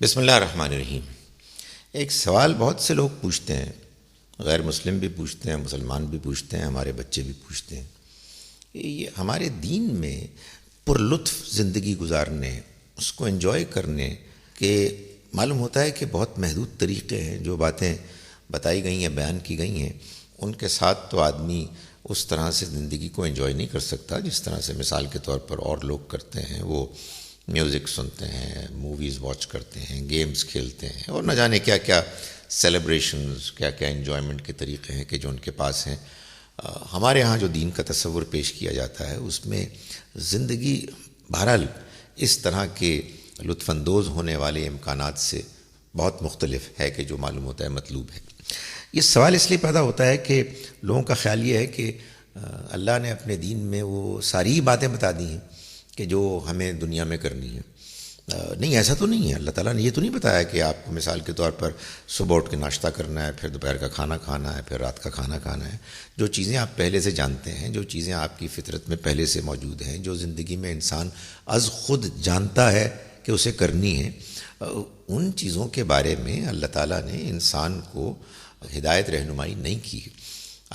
بسم اللہ الرحمن الرحیم۔ ایک سوال بہت سے لوگ پوچھتے ہیں، غیر مسلم بھی پوچھتے ہیں، مسلمان بھی پوچھتے ہیں، ہمارے بچے بھی پوچھتے ہیں، یہ ہمارے دین میں پر لطف زندگی گزارنے، اس کو انجوائے کرنے کے معلوم ہوتا ہے کہ بہت محدود طریقے ہیں۔ جو باتیں بتائی گئی ہیں، بیان کی گئی ہیں، ان کے ساتھ تو آدمی اس طرح سے زندگی کو انجوائے نہیں کر سکتا جس طرح سے مثال کے طور پر اور لوگ کرتے ہیں۔ وہ میوزک سنتے ہیں، موویز واچ کرتے ہیں، گیمز کھیلتے ہیں، اور نہ جانے کیا کیا سیلیبریشنز، کیا کیا انجوائمنٹ کے طریقے ہیں کہ جو ان کے پاس ہیں۔ ہمارے ہاں جو دین کا تصور پیش کیا جاتا ہے اس میں زندگی بہرحال اس طرح کے لطف اندوز ہونے والے امکانات سے بہت مختلف ہے کہ جو معلوم ہوتا ہے مطلوب ہے۔ یہ سوال اس لیے پیدا ہوتا ہے کہ لوگوں کا خیال یہ ہے کہ اللہ نے اپنے دین میں وہ ساری باتیں بتا دی ہیں کہ جو ہمیں دنیا میں کرنی ہے۔ نہیں، ایسا تو نہیں ہے۔ اللہ تعالیٰ نے یہ تو نہیں بتایا کہ آپ کو مثال کے طور پر صبح اٹھ کے ناشتہ کرنا ہے، پھر دوپہر کا کھانا کھانا ہے، پھر رات کا کھانا کھانا ہے۔ جو چیزیں آپ پہلے سے جانتے ہیں، جو چیزیں آپ کی فطرت میں پہلے سے موجود ہیں، جو زندگی میں انسان از خود جانتا ہے کہ اسے کرنی ہے، ان چیزوں کے بارے میں اللہ تعالیٰ نے انسان کو ہدایت رہنمائی نہیں کی ہے۔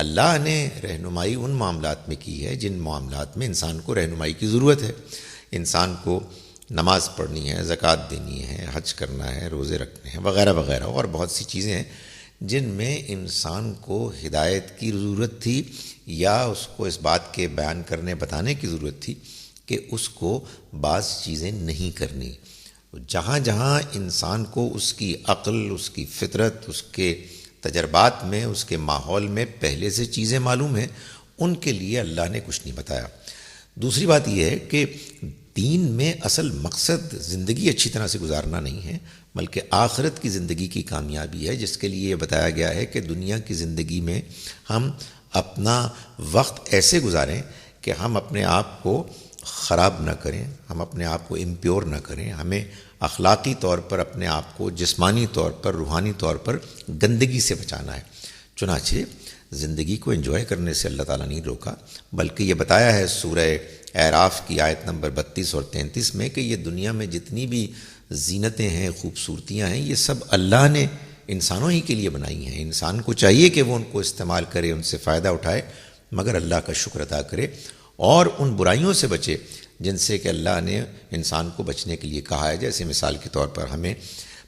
اللہ نے رہنمائی ان معاملات میں کی ہے جن معاملات میں انسان کو رہنمائی کی ضرورت ہے۔ انسان کو نماز پڑھنی ہے، زکوٰۃ دینی ہے، حج کرنا ہے، روزے رکھنے ہیں، وغیرہ وغیرہ، اور بہت سی چیزیں ہیں جن میں انسان کو ہدایت کی ضرورت تھی یا اس کو اس بات کے بیان کرنے بتانے کی ضرورت تھی کہ اس کو بعض چیزیں نہیں کرنی۔ جہاں جہاں انسان کو اس کی عقل، اس کی فطرت، اس کے تجربات میں، اس کے ماحول میں پہلے سے چیزیں معلوم ہیں، ان کے لیے اللہ نے کچھ نہیں بتایا۔ دوسری بات یہ ہے کہ دین میں اصل مقصد زندگی اچھی طرح سے گزارنا نہیں ہے، بلکہ آخرت کی زندگی کی کامیابی ہے، جس کے لیے یہ بتایا گیا ہے کہ دنیا کی زندگی میں ہم اپنا وقت ایسے گزاریں کہ ہم اپنے آپ کو خراب نہ کریں، ہم اپنے آپ کو امپیور نہ کریں، ہمیں اخلاقی طور پر اپنے آپ کو، جسمانی طور پر، روحانی طور پر گندگی سے بچانا ہے۔ چنانچہ زندگی کو انجوائے کرنے سے اللہ تعالیٰ نہیں روکا، بلکہ یہ بتایا ہے سورہ اعراف کی آیت نمبر 32 اور 33 میں کہ یہ دنیا میں جتنی بھی زینتیں ہیں، خوبصورتیاں ہیں، یہ سب اللہ نے انسانوں ہی کے لیے بنائی ہیں۔ انسان کو چاہیے کہ وہ ان کو استعمال کرے، ان سے فائدہ اٹھائے، مگر اللہ کا شکر ادا کرے اور ان برائیوں سے بچے جن سے کہ اللہ نے انسان کو بچنے کے لیے کہا ہے۔ جیسے مثال کے طور پر ہمیں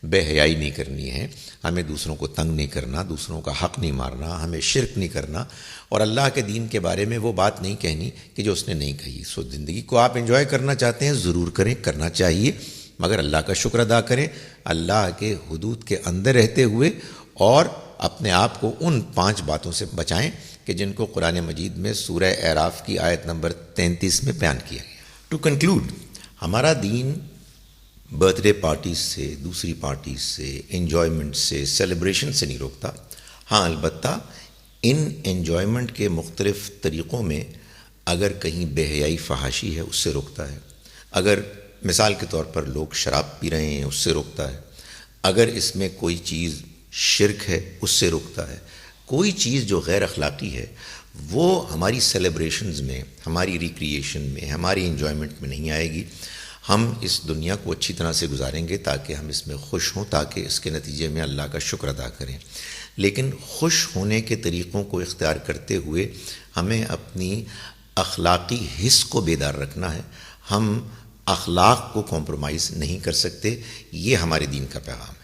بے حیائی نہیں کرنی ہے، ہمیں دوسروں کو تنگ نہیں کرنا، دوسروں کا حق نہیں مارنا، ہمیں شرک نہیں کرنا، اور اللہ کے دین کے بارے میں وہ بات نہیں کہنی کہ جو اس نے نہیں کہی۔ زندگی کو آپ انجوائے کرنا چاہتے ہیں، ضرور کریں، کرنا چاہیے، مگر اللہ کا شکر ادا کریں، اللہ کے حدود کے اندر رہتے ہوئے، اور اپنے آپ کو ان 5 باتوں سے بچائیں کہ جن کو قرآن مجید میں سورہ اعراف کی آیت نمبر 33 میں بیان کیا گیا۔ ٹو کنکلوڈ، ہمارا دین برتھ ڈے پارٹیز سے، دوسری پارٹیز سے، انجوائمنٹ سے، سیلیبریشن سے نہیں روکتا۔ ہاں، البتہ ان انجوائمنٹ کے مختلف طریقوں میں اگر کہیں بے حیائی، فحاشی ہے، اس سے روکتا ہے۔ اگر مثال کے طور پر لوگ شراب پی رہے ہیں، اس سے روکتا ہے۔ اگر اس میں کوئی چیز شرک ہے، اس سے روکتا ہے۔ کوئی چیز جو غیر اخلاقی ہے وہ ہماری سیلیبریشنز میں، ہماری ریکریشن میں، ہماری انجوائمنٹ میں نہیں آئے گی۔ ہم اس دنیا کو اچھی طرح سے گزاریں گے تاکہ ہم اس میں خوش ہوں، تاکہ اس کے نتیجے میں اللہ کا شکر ادا کریں۔ لیکن خوش ہونے کے طریقوں کو اختیار کرتے ہوئے ہمیں اپنی اخلاقی حس کو بیدار رکھنا ہے۔ ہم اخلاق کو کمپرومائز نہیں کر سکتے۔ یہ ہمارے دین کا پیغام ہے۔